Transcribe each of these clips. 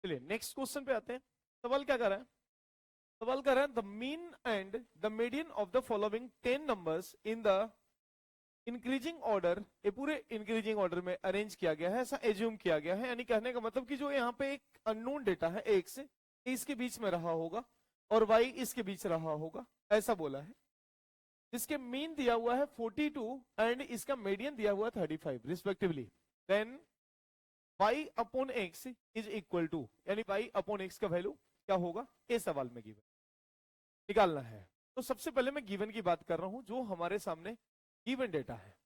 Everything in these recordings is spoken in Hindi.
चलिए नेक्स्ट क्वेश्चन पे आते हैं। सवाल क्या कर रहा है? सवाल कर रहा है the mean and the median of the following 10 numbers in the increasing order, ये पूरे इंक्रीजिंग ऑर्डर में अरेंज किया गया है, ऐसा एज्यूम किया गया है। यानी कहने का मतलब कि जो यहाँ पे एक अननोन डेटा है x इसके बीच में रहा होगा और y इसके बीच रहा होगा, ऐसा बोला है। इसके मीन दिया हुआ है 42 एंड इसका मीडियन दिया हुआ है 35 respectively. Then y upon x is equal to, यानी y अपॉन x का वैल्यू क्या होगा, ये सवाल में गिवन निकालना है। तो सबसे पहले मैं गिवन की बात कर रहा हूं, जो हमारे सामने गिवन डेटा है।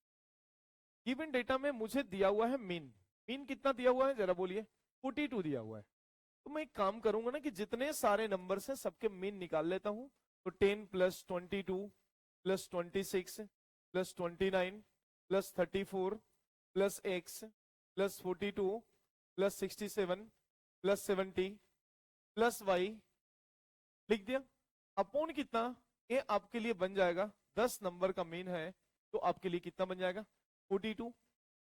गिवन डेटा में मुझे दिया हुआ है मीन। मीन कितना दिया हुआ है जरा बोलिए? 42 दिया हुआ है। तो मैं एक काम करूंगा ना कि जितने सारे नंबर्स हैं सबके मीन निकाल लेता हूं। तो 10 plus 22 plus 26 plus 29 plus 34 plus x plus 42 plus 67 plus 70 plus y लिख दिया। अपॉन कितना, ये आपके लिए बन जाएगा 10 नंबर का मीन है तो आपके लिए कितना बन जाएगा 42।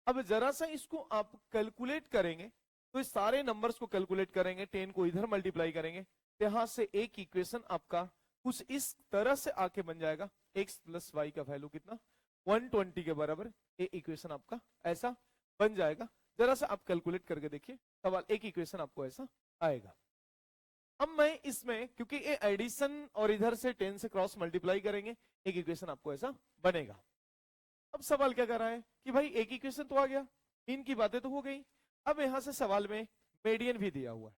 अब जरा सा इसको आप कैलकुलेट करेंगे तो इस सारे नंबर्स को कैलकुलेट करेंगे, 10 को इधर मल्टीप्लाई करेंगे, यहां से एक इक्वेशन आपका कुछ इस तरह से आके बन जाएगा, x प्लस वाई का वैल्यू कितना 120 के बराबर। ये इक्वेशन आपका ऐसा बन जाएगा। जरा सा आप कैलकुलेट करके देखिए, सवाल एक इक्वेशन आपको ऐसा आएगा। अब मैं इसमें क्योंकि ये एडिशन और इधर से 10 से क्रॉस मल्टीप्लाई करेंगे, एक इक्वेशन आपको ऐसा बनेगा। अब सवाल क्या कर रहा है कि भाई एक इक्वेशन तो आ गया, मीन की बातें तो हो गई, अब यहां से सवाल में मीडियन भी दिया हुआ है।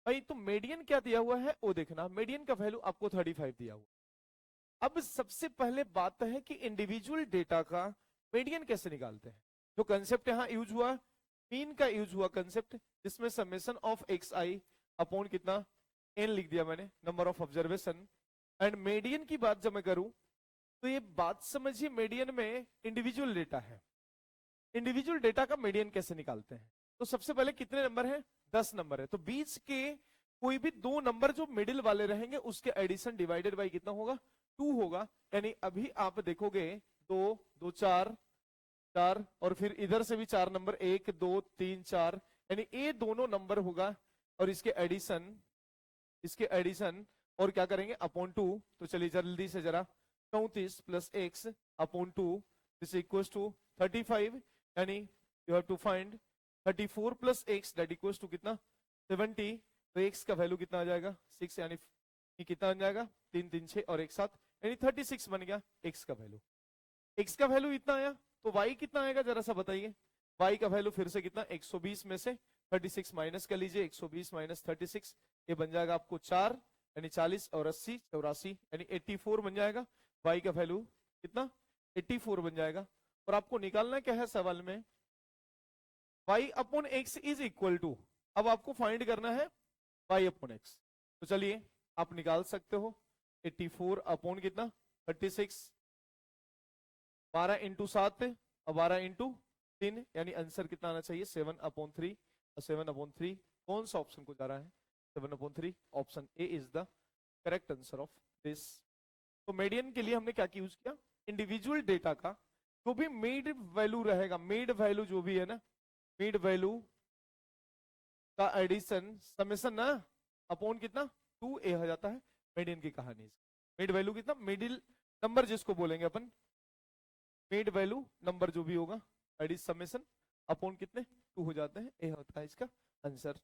भाई तो मीडियन क्या दिया हुआ है वो देखना, मीडियन का वैल्यू आपको 35 दिया हुआ। अब सबसे पहले बात है कि इंडिविजुअल डेटा का मीडियन कैसे निकालते हैं। जो कंसेप्ट यहां यूज हुआ, मीन का यूज हुआ कंसेप्ट, जिसमें summation of x I upon कितना एन लिख दिया मैंने, number of observation. And median की बात जब मैं करूं तो ये बात समझिए, मीडियन में इंडिविजुअल डेटा है। इंडिविजुअल डेटा का मीडियन कैसे निकालते हैं? तो सबसे पहले कितने नंबर हैं? 10 नंबर है। तो बीच के कोई भी दो नंबर जो मिडिल वाले रहेंगे उसके एडिशन डिवाइडेड बाय कितना होगा 2 होगा। यानी अभी आप देखोगे 2 2 4 4 और फिर इधर से भी 4 नंबर 1 2 3 4, यानी ये दोनों नंबर होगा और इसके एडिशन और क्या करेंगे अपॉन 2। तो चलिए जल्दी से जरा 34 plus X upon 2 this equals to 35, यानी you have to find 34 plus X that equals to कितना 70। तो एक्स का वैल्यू कितना आ जाएगा 6, यानी कितना बन जाएगा 3 3 6 और एक साथ, यानी 36 बन गया एक्स का वैल्यू। एक्स का वैल्यू इतना आया तो वाई कितना आएगा जरा सा बताइए। वाई का वैल्यू फिर से कितना 120 में से 36 माइनस कर लीजिए, 120 माइनस 36 ये बन जाएगा आपको 4, यानी 40 और 80 84, यानी 84 बन जाएगा। वाई का वैल्यू कितना 84 बन जाएगा। और आपको निकालना क्या है सवाल में, y upon X is equal to, अब आपको फाइंड करना है y अपॉन एक्स। तो चलिए आप निकाल सकते हो 84 अपॉन कितना 36, 12 इंटू 7 और 12 इंटू 3, यानी आंसर कितना आना चाहिए 7 अपॉन 3। और 7 अपॉन 3 कौन सा ऑप्शन को जा रहा है 7 upon 3, option A is the correct answer of this. तो मीडियन के लिए हमने क्या यूज किया, इंडिविजुअल डेटा का जो भी मिड वैल्यू रहेगा, मिड वैल्यू जो भी है ना, मिड वैल्यू का एडिशन समेशन ना अपॉन कितना 2a हो जाता है मीडियन की कहानी। मिड वैल्यू कितना, मिडिल नंबर जिसको बोलेंगे अपन, मिड वैल्यू नंबर जो भी होगा एडिशन समेशन अपॉन कितने 2 हो जाते हैं, ए होता है इसका आंसर।